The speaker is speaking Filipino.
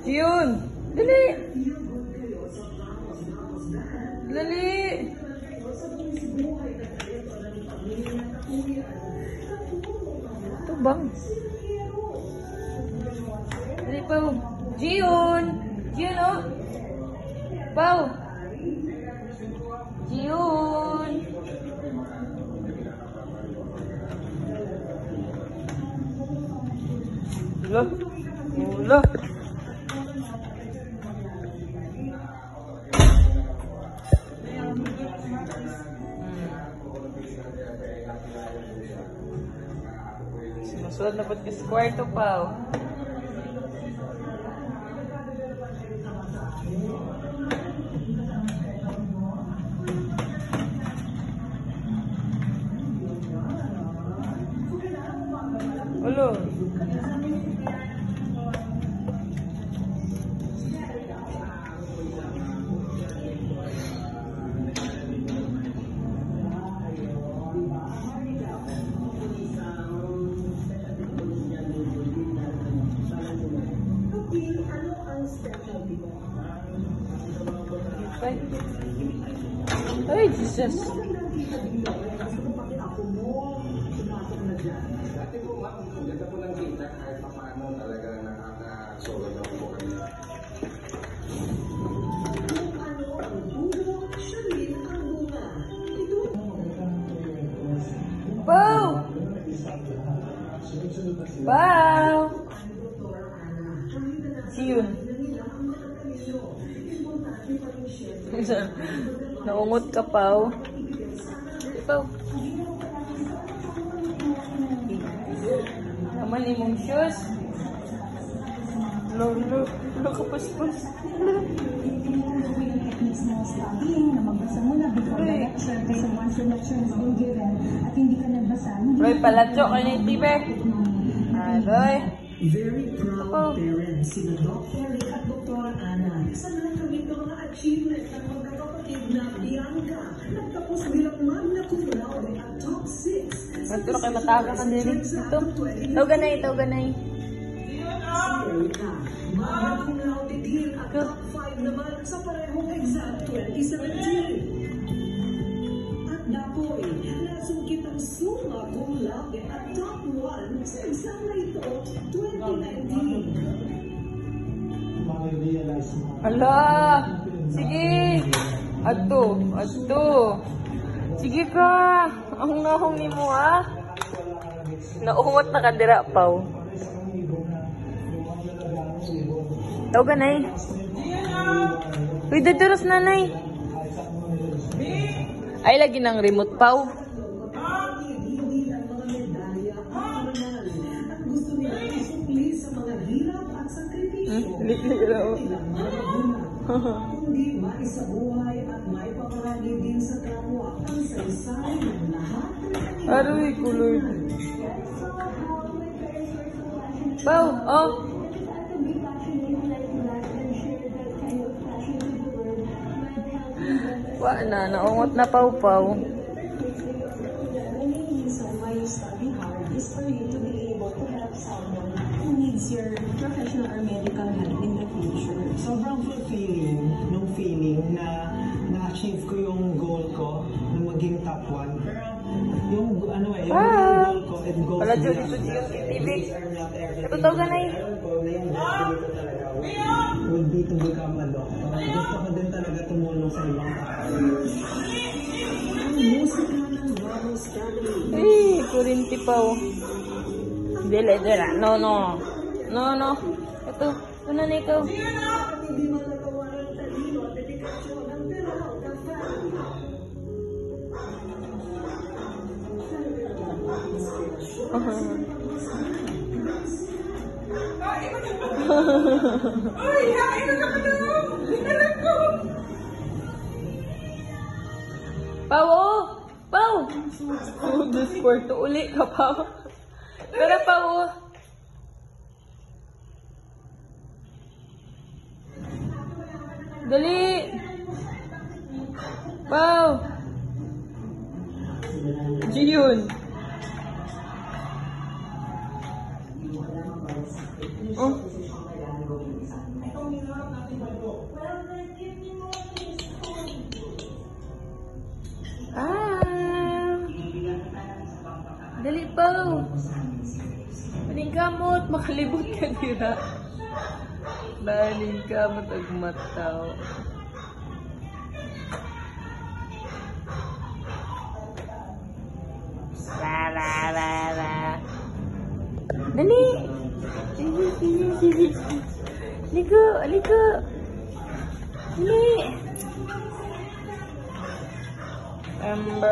Yun! Dali! Dali! Ito bang? Dali, Pao! Jion! Jion, oh! Pao! Jion! Wala! Wala! Sinusunod na ba't kasi kwarto, Pao? Hello. Ay, Jesus. Dati po ma'am, ganda po ng kita kahit pa paano talaga nakaka-solo na po kami. Pao! Pao! Siyun. Naungot ka, Pao. Pao. Naman imong shoes. Lolo, nakapaspas. Roy, palatso ka na yung tibe. Roy. Very proud parents, sina Doc Harry at Dr. Ana. Sa nakakawin ng mga achievement ng magkakapatid na Bianca. Nagtapos bilang magna cum laude at top 6. Magturo kayo mataga ka din dito. Tawganay, tawganay. Si Erika, magna cum laude din at top 5 naman sa parehong exam 2017. At Dapoy, nasungkit ang summa cum laude at top 1 sa exam na ito 2019. Hala! Sige! Ato! Ato! Sige ka! Ang nahong ni mo, ha? Naungot na kadira, Pao. Tawganay. Uy, dadaros nanay. Ay, lagi ng remote, Pao. Likli raw. Kundi maisabuhay at maipaparami din sa kapwa ang saysay ng lahat. Aroy, kuloy. Pao, oh. Wa na, naungot na, Pao, Pao. Study hard is for you to be able to help someone who needs your professional or medical help in the future. Sobrang fulfilling nung feeling na na-achieve ko yung goal ko na maging top 1. Pero yung ano eh, yung goal ko and goals Wala nila, dito yung TV. are not everything. Ito ganay. Yung goal na yung destiny ko talaga would be to become a doctor. Gusto ko din talaga tumulong sa ibang tao. Ang musika ng Ramos Family. Ay, kurinti, Pao. Dila, dila. No, no. No, no. Ito. Ito na na ikaw. Hindi mo nagawa ng talino at dedikasyon ng Peralta Family. Pao, oh! Pao! Oh, this kwarto. Uli ka, Pao. Tara, Pao. Dali! Pao! Jiyun! Oh! Dali po. Maning kamot, makalibot ka dira. Maning kamot, agmataw. La. Dali. Sige. Ligo. Dali. Bam.